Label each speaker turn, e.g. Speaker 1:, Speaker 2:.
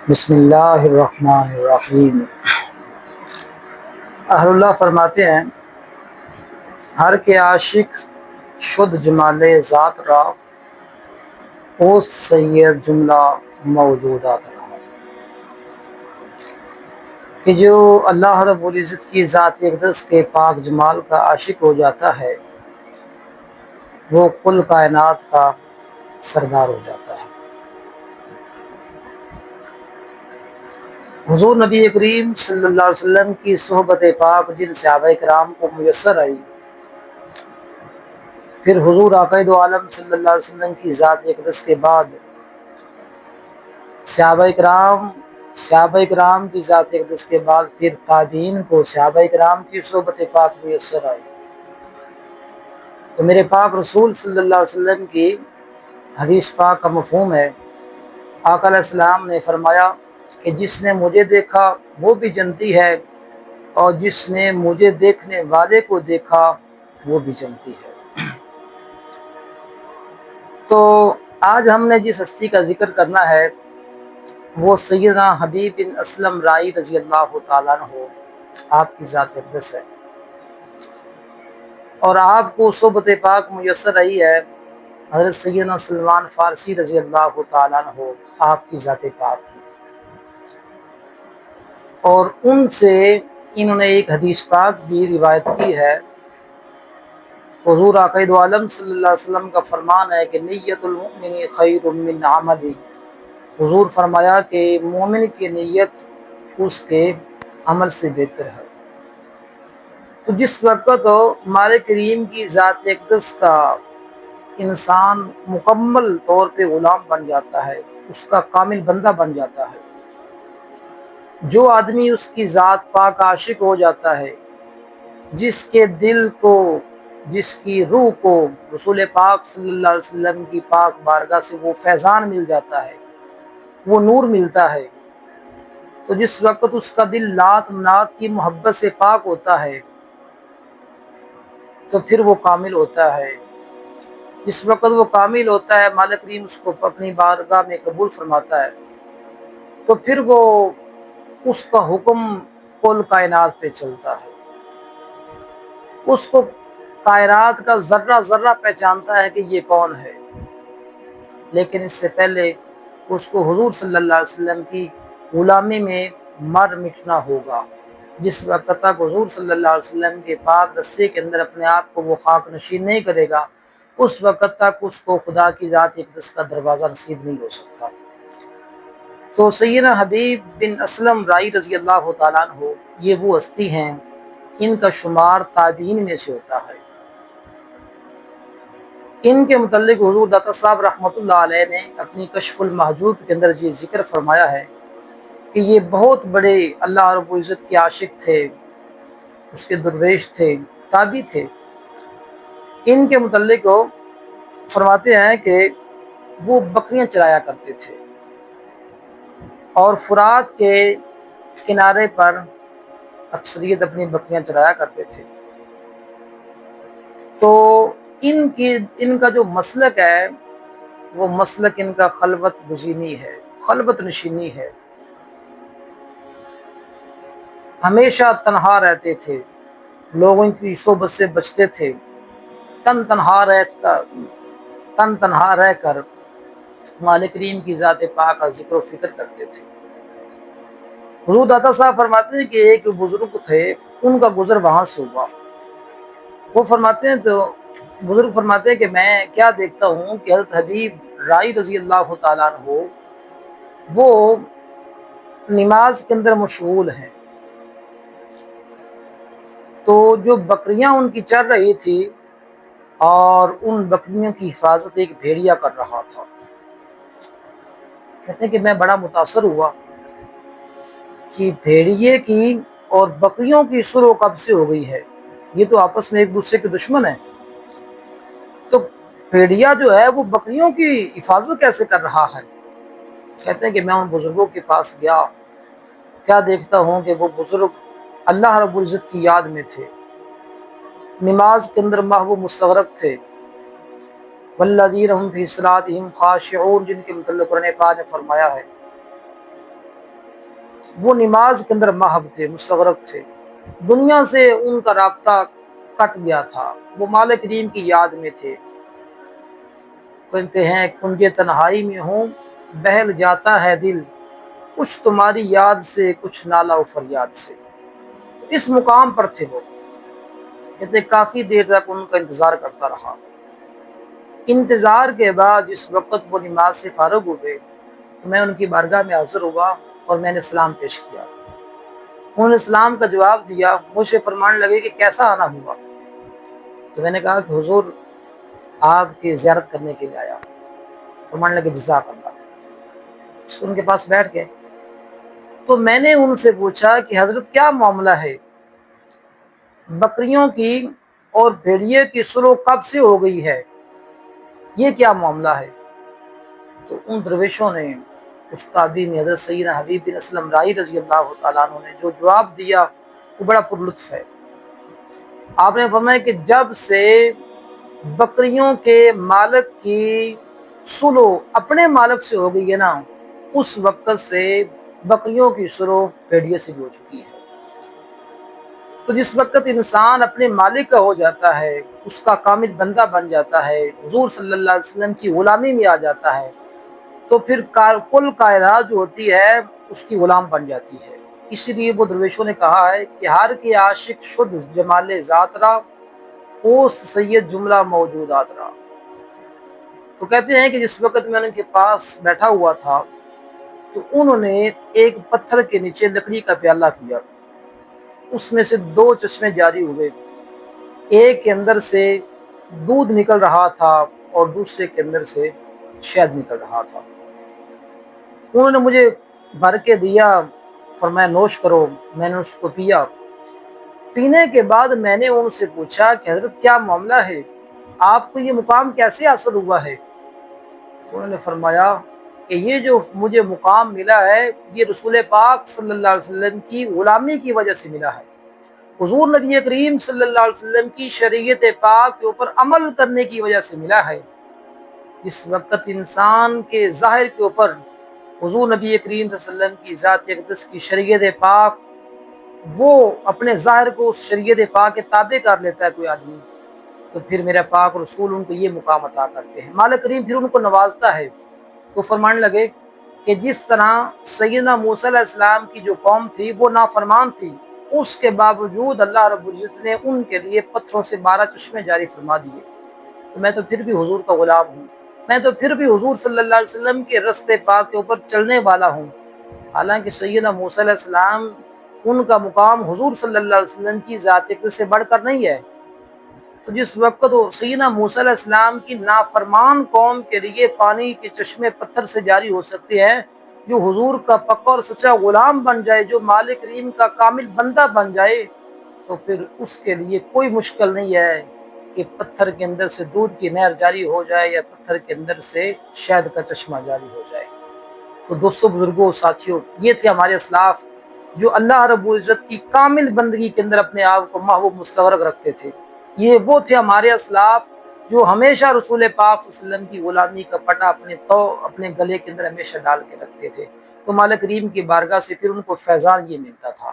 Speaker 1: بسم اللہ الرحمن الرحیم۔ اہل اللہ فرماتے ہیں، ہر کے عاشق شد جمال ذات را، اوست سید جملہ موجودات رہا۔ کہ جو اللہ رب العزت کی ذات اقدس کے پاک جمال کا عاشق ہو جاتا ہے وہ کل کائنات کا سردار ہو جاتا ہے۔ حضور نبی کریم صلی اللہ علیہ وسلم کی صحبت پاک جن صحابہ کرام کو میسر آئی، پھر حضور عقائد عالم صلی اللہ علیہ وسلم کی ذات اقدس کے بعد صحابہ کرام کی ذات اقدس کے بعد پھر تابعین کو صحابہ کرام کی صحبت پاک میسر آئی، تو میرے پاک رسول صلی اللہ علیہ وسلم کی حدیث پاک کا مفہوم ہے، آقا علیہ السلام نے فرمایا کہ جس نے مجھے دیکھا وہ بھی جنتی ہے، اور جس نے مجھے دیکھنے والے کو دیکھا وہ بھی جنتی ہے۔ تو آج ہم نے جس ہستی کا ذکر کرنا ہے وہ سیدنا حبیب بن اسلم رائی رضی اللہ تعالیٰ عنہ، آپ کی ذات اقدس ہے، اور آپ کو صحبت پاک میسر آئی ہے حضرت سیدنا سلمان فارسی رضی اللہ تعالیٰ عنہ، آپ کی ذات پاک کی، اور ان سے انہوں نے ایک حدیث پاک بھی روایت کی ہے۔ حضور عقائد عالم صلی اللہ علیہ وسلم کا فرمان ہے کہ نیت المؤمن خیر من عملی، حضور فرمایا کہ مومن کی نیت اس کے عمل سے بہتر ہے۔ تو جس وقت مالک کریم کی ذات اقدس کا انسان مکمل طور پہ غلام بن جاتا ہے، اس کا کامل بندہ بن جاتا ہے، جو آدمی اس کی ذات پاک عاشق ہو جاتا ہے، جس کے دل کو، جس کی روح کو رسول پاک صلی اللہ علیہ وسلم کی پاک بارگاہ سے وہ فیضان مل جاتا ہے، وہ نور ملتا ہے، تو جس وقت اس کا دل لات منات کی محبت سے پاک ہوتا ہے تو پھر وہ کامل ہوتا ہے۔ جس وقت وہ کامل ہوتا ہے مالک کریم اس کو اپنی بارگاہ میں قبول فرماتا ہے، تو پھر وہ اس کا حکم کل کائنات پہ چلتا ہے، اس کو کائنات کا ذرہ ذرہ پہچانتا ہے کہ یہ کون ہے، لیکن اس سے پہلے اس کو حضور صلی اللہ علیہ وسلم کی غلامی میں مر مٹنا ہوگا۔ جس وقت تک حضور صلی اللہ علیہ وسلم کے پاک رسے کے اندر اپنے آپ کو وہ خاک نشین نہیں کرے گا، اس وقت تک اس کو خدا کی ذات اقدس کا دروازہ نصیب نہیں ہو سکتا۔ تو سیدنا حبیب بن اسلم رائی رضی اللہ تعالیٰ عنہ یہ وہ ہستی ہیں، ان کا شمار تابعین میں سے ہوتا ہے۔ ان کے متعلق حضور داتا صاحب رحمۃ اللہ علیہ نے اپنی کشف المحجوب کے اندر یہ ذکر فرمایا ہے کہ یہ بہت بڑے اللہ رب العزت کے عاشق تھے، اس کے درویش تھے، تابعی تھے۔ ان کے متعلق وہ فرماتے ہیں کہ وہ بکریاں چرایا کرتے تھے اور فرات کے کنارے پر اکثریت اپنی بکریاں چرایا کرتے تھے۔ تو ان کا جو مسلک ہے وہ مسلک ان کا خلوت گزینی ہے، خلوت نشینی ہے، ہمیشہ تنہا رہتے تھے، لوگوں کی صحبت سے بچتے تھے، تن تنہا رہ کر مالک کریم کی ذات پاک کا ذکر و فکر کرتے تھے۔ حضور داتا صاحب فرماتے ہیں کہ ایک بزرگ تھے، ان کا گزر وہاں سے ہوا، وہ فرماتے ہیں تو بزرگ فرماتے ہیں کہ میں کیا دیکھتا ہوں کہ حضرت حبیب رائی رضی اللہ تعالیٰ عنہ وہ نماز کے اندر مشغول ہیں، تو جو بکریاں ان کی چر رہی تھی اور ان بکریوں کی حفاظت ایک بھیڑیا کر رہا تھا۔ کہتے ہیں کہ میں بڑا متاثر ہوا کہ بھیڑیے کی اور بکریوں کی شروع کب سے ہو گئی ہے، یہ تو آپس میں ایک دوسرے کے دشمن ہیں، تو بھیڑیا جو ہے وہ بکریوں کی حفاظت کیسے کر رہا ہے؟ کہتے ہیں کہ میں ان بزرگوں کے پاس گیا، کیا دیکھتا ہوں کہ وہ بزرگ اللہ رب العزت کی یاد میں تھے، نماز کے اندر محو مستغرق تھے، والذین هم فی صلاتهم خاشعون، جن کے متعلق قرآن پاک نے فرمایا ہے وہ نماز کے اندر محو تھے، مستغرق تھے، دنیا سے ان کا رابطہ کٹ گیا تھا، وہ مالک کریم کی یاد میں تھے۔ کہتے ہیں کنج تنہائی میں ہوں بہل جاتا ہے دل، کچھ تمہاری یاد سے کچھ نالہ و فریاد سے۔ اس مقام پر تھے وہ، کہتے کافی دیر تک ان کا انتظار کرتا رہا۔ انتظار کے بعد جس وقت وہ نماز سے فارغ ہوئے تو میں ان کی بارگاہ میں حاضر ہوا اور میں نے سلام پیش کیا۔ انہوں نے اسلام کا جواب دیا، مجھ سے فرمانے لگے کہ کیسا آنا ہوا؟ تو میں نے کہا کہ حضور آپ کی زیارت کرنے کے لیے آیا۔ فرمانے لگے جزاک اللہ۔ ان کے پاس بیٹھ گئے تو میں نے ان سے پوچھا کہ حضرت کیا معاملہ ہے؟ بکریوں کی اور بھیڑیے کی سلو کب سے ہو گئی ہے؟ یہ کیا معاملہ ہے؟ تو ان درویشوں نے، استادین حضرت سیدنا حبیب بن اسلم رائی رضی اللہ تعالیٰ عنہ نے جو جواب دیا وہ بڑا پرلطف ہے۔ آپ نے فرمایا کہ جب سے بکریوں کے مالک کی سلو اپنے مالک سے ہو گئی ہے نا، اس وقت سے بکریوں کی سلو بھیڑیے سے بھی ہو چکی ہے۔ تو جس وقت انسان اپنے مالک کا ہو جاتا ہے، اس کا کامل بندہ بن جاتا ہے، حضور صلی اللہ علیہ وسلم کی غلامی میں آ جاتا ہے، تو پھر کل کائنات جو ہوتی ہے اس کی غلام بن جاتی ہے۔ اسی لیے وہ درویشوں نے کہا ہے کہ ہر کے عاشق شد جمال ذات را، اوست سید جملہ موجودات را۔ تو کہتے ہیں کہ جس وقت میں ان کے پاس بیٹھا ہوا تھا تو انہوں نے ایک پتھر کے نیچے لکڑی کا پیالہ کیا، اس میں سے 2 چشمے جاری ہوئے، ایک کے اندر سے دودھ نکل رہا تھا اور دوسرے کے اندر سے شہد نکل رہا تھا۔ انہوں نے مجھے بھر کے دیا، فرمایا نوش کرو۔ میں نے اس کو پیا۔ پینے کے بعد میں نے ان سے پوچھا کہ حضرت کیا معاملہ ہے؟ آپ کو یہ مقام کیسے حاصل ہوا ہے؟ انہوں نے فرمایا کہ یہ جو مجھے مقام ملا ہے یہ رسول پاک صلی اللہ علیہ وسلم کی غلامی کی وجہ سے ملا ہے، حضور نبی کریم صلی اللہ علیہ وسلم کی شریعت پاک کے اوپر عمل کرنے کی وجہ سے ملا ہے۔ جس وقت انسان کے ظاہر کے اوپر حضور نبی کریم صلی اللہ علیہ وسلم کی ذات اقدس کی شریعت پاک، وہ اپنے ظاہر کو اس شریعت پاک کے تابع کر لیتا ہے کوئی آدمی، تو پھر میرا پاک رسول ان کو یہ مقام عطا کرتے ہیں۔ مالک کریم پھر ان کو نوازتا ہے۔ تو فرمانے لگے کہ جس طرح سیدنا موسیٰ علیہ السلام کی جو قوم تھی وہ نافرمان تھی، اس کے باوجود اللہ رب العزت نے ان کے لیے پتھروں سے 12 چشمے جاری فرما دیے۔ تو میں تو پھر بھی حضور کا غلام ہوں، میں تو پھر بھی حضور صلی اللہ علیہ وسلم کے رستے پاک کے اوپر چلنے والا ہوں۔ حالانکہ سیدنا موسیٰ علیہ السلام ان کا مقام حضور صلی اللہ علیہ وسلم کی ذات اقدس سے بڑھ کر نہیں ہے۔ تو جس وقت سیدنا موسیٰ علیہ السلام کی نافرمان قوم کے لیے پانی کے چشمے پتھر سے جاری ہو سکتے ہیں، جو حضور کا پکا اور سچا غلام بن جائے، جو مالک کریم کا کامل بندہ بن جائے، تو پھر اس کے لیے کوئی مشکل نہیں ہے کہ پتھر کے اندر سے دودھ کی نہر جاری ہو جائے یا پتھر کے اندر سے شہد کا چشمہ جاری ہو جائے۔ تو دوستو، بزرگوں، ساتھیوں، یہ تھے ہمارے اسلاف جو اللہ رب العزت کی کامل بندگی کے اندر اپنے آپ کو محو مستغرق رکھتے تھے۔ یہ وہ تھے ہمارے اسلاف جو ہمیشہ رسول پاک صلی اللہ علیہ وسلم کی غلامی کا پٹا اپنے گلے کے اندر ہمیشہ ڈال کے رکھتے تھے۔ تو مالک کریم کی بارگاہ سے پھر ان کو فیضان یہ ملتا تھا۔